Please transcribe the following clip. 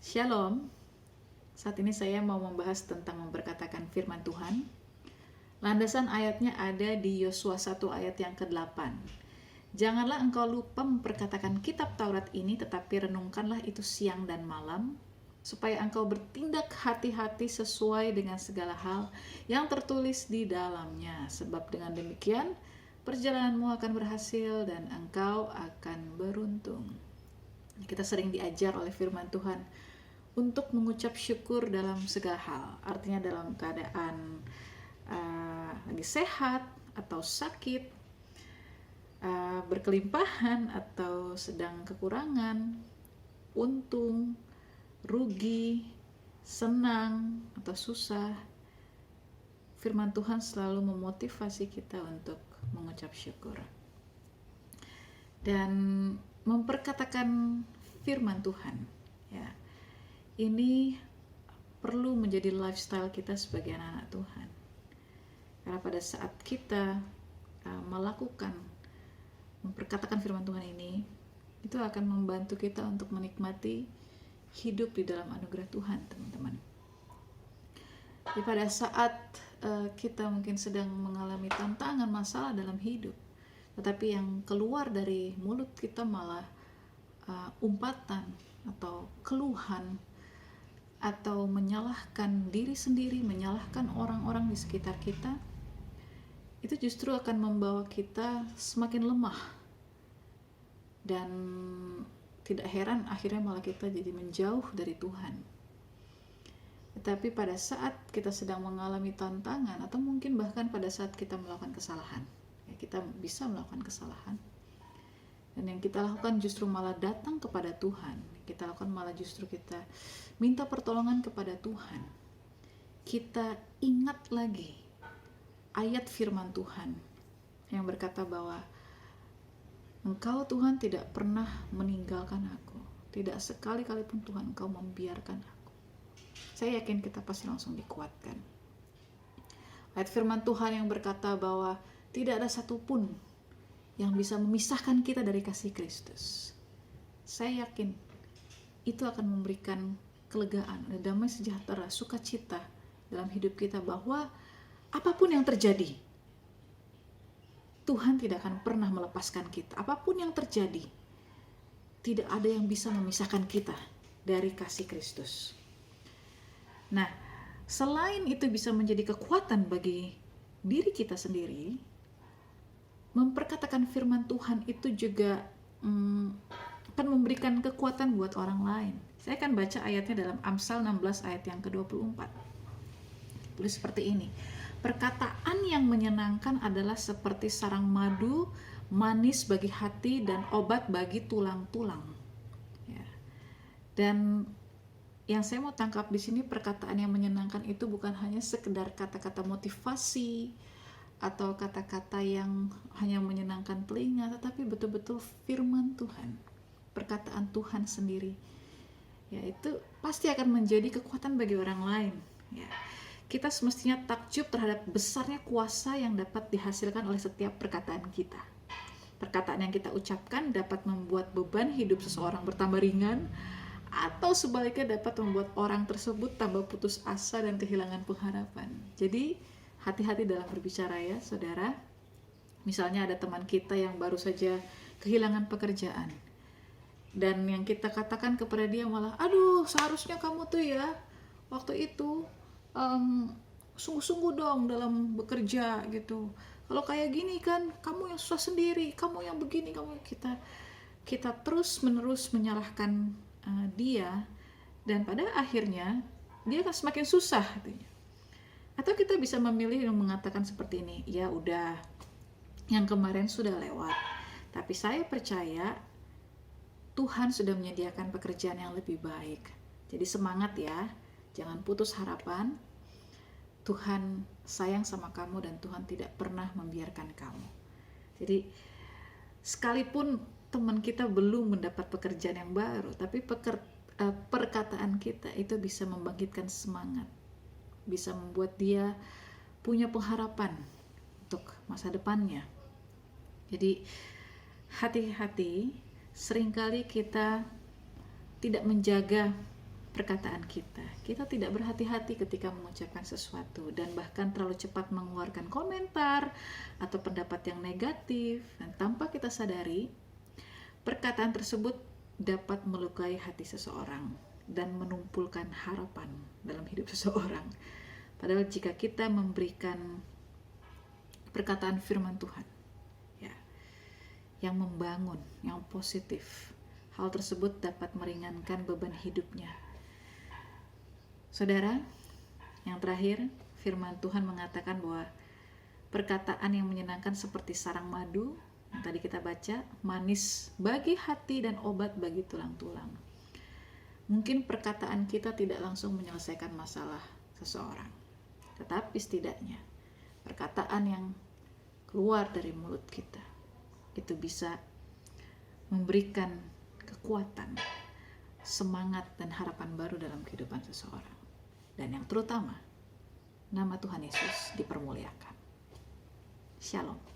Shalom, saat ini saya mau membahas tentang memperkatakan firman Tuhan. Landasan ayatnya ada di Yosua 1 ayat yang ke-8. Janganlah engkau lupa memperkatakan kitab Taurat ini, tetapi renungkanlah itu siang dan malam, supaya engkau bertindak hati-hati sesuai dengan segala hal yang tertulis di dalamnya. Sebab dengan demikian, perjalananmu akan berhasil dan engkau akan beruntung. Kita sering diajar oleh firman Tuhan untuk mengucap syukur dalam segala hal. Artinya dalam keadaan lagi sehat atau sakit, berkelimpahan atau sedang kekurangan, untung, rugi, senang atau susah. Firman Tuhan selalu memotivasi kita untuk mengucap syukur. Dan memperkatakan firman Tuhan, ya. Ini perlu menjadi lifestyle kita sebagai anak-anak Tuhan. Karena pada saat kita memperkatakan firman Tuhan ini, itu akan membantu kita untuk menikmati hidup di dalam anugerah Tuhan, teman-teman. Jadi pada saat kita mungkin sedang mengalami tantangan, masalah dalam hidup, tetapi yang keluar dari mulut kita malah umpatan atau keluhan, atau menyalahkan diri sendiri, menyalahkan orang-orang di sekitar kita, itu justru akan membawa kita semakin lemah. Dan tidak heran akhirnya malah kita jadi menjauh dari Tuhan. Tetapi pada saat kita sedang mengalami tantangan, atau mungkin bahkan pada saat kita melakukan kesalahan, ya, kita bisa melakukan kesalahan, dan yang kita lakukan justru malah datang kepada Tuhan. Kita lakukan malah justru kita minta pertolongan kepada Tuhan. Kita ingat lagi ayat firman Tuhan yang berkata bahwa Engkau Tuhan tidak pernah meninggalkan aku. Tidak sekali-kali pun Tuhan Engkau membiarkan aku. Saya yakin kita pasti langsung dikuatkan. Ayat firman Tuhan yang berkata bahwa tidak ada satupun yang bisa memisahkan kita dari kasih Kristus. Saya yakin itu akan memberikan kelegaan, damai sejahtera, sukacita dalam hidup kita, bahwa apapun yang terjadi, Tuhan tidak akan pernah melepaskan kita. Apapun yang terjadi, tidak ada yang bisa memisahkan kita dari kasih Kristus. Nah, selain itu bisa menjadi kekuatan bagi diri kita sendiri, memperkatakan firman Tuhan itu juga akan memberikan kekuatan buat orang lain. Saya akan baca ayatnya dalam Amsal 16 ayat yang ke-24. Tulis seperti ini. Perkataan yang menyenangkan adalah seperti sarang madu, manis bagi hati dan obat bagi tulang-tulang. Ya. Dan yang saya mau tangkap di sini, perkataan yang menyenangkan itu bukan hanya sekedar kata-kata motivasi atau kata-kata yang hanya menyenangkan telinga, tetapi betul-betul firman Tuhan, perkataan Tuhan sendiri, yaitu pasti akan menjadi kekuatan bagi orang lain. Ya. Kita semestinya takjub terhadap besarnya kuasa yang dapat dihasilkan oleh setiap perkataan kita. Perkataan yang kita ucapkan dapat membuat beban hidup seseorang bertambah ringan, atau sebaliknya dapat membuat orang tersebut tambah putus asa dan kehilangan pengharapan. Jadi hati-hati dalam berbicara, ya saudara. Misalnya ada teman kita yang baru saja kehilangan pekerjaan, dan yang kita katakan kepada dia malah, aduh seharusnya kamu tuh ya waktu itu sungguh-sungguh dong dalam bekerja gitu. Kalau kayak gini kan kamu yang susah sendiri, kamu yang begini, kita terus menerus menyalahkan dia, dan pada akhirnya dia akan semakin susah katanya. Atau kita bisa memilih yang mengatakan seperti ini, ya udah, yang kemarin sudah lewat, tapi saya percaya Tuhan sudah menyediakan pekerjaan yang lebih baik. Jadi semangat ya, jangan putus harapan. Tuhan sayang sama kamu dan Tuhan tidak pernah membiarkan kamu. Jadi sekalipun teman kita belum mendapat pekerjaan yang baru, tapi perkataan kita itu bisa membangkitkan semangat, bisa membuat dia punya pengharapan untuk masa depannya. Jadi hati-hati, seringkali kita tidak menjaga perkataan kita. Kita tidak berhati-hati ketika mengucapkan sesuatu dan bahkan terlalu cepat mengeluarkan komentar atau pendapat yang negatif, dan tanpa kita sadari, perkataan tersebut dapat melukai hati seseorang dan menumpulkan harapan dalam hidup seseorang. Padahal jika kita memberikan perkataan firman Tuhan, ya, yang membangun, yang positif, hal tersebut dapat meringankan beban hidupnya. Saudara, yang terakhir, firman Tuhan mengatakan bahwa perkataan yang menyenangkan seperti sarang madu, yang tadi kita baca, manis bagi hati dan obat bagi tulang-tulang. Mungkin perkataan kita tidak langsung menyelesaikan masalah seseorang, tetapi setidaknya perkataan yang keluar dari mulut kita itu bisa memberikan kekuatan, semangat, dan harapan baru dalam kehidupan seseorang. Dan yang terutama, nama Tuhan Yesus dipermuliakan. Shalom.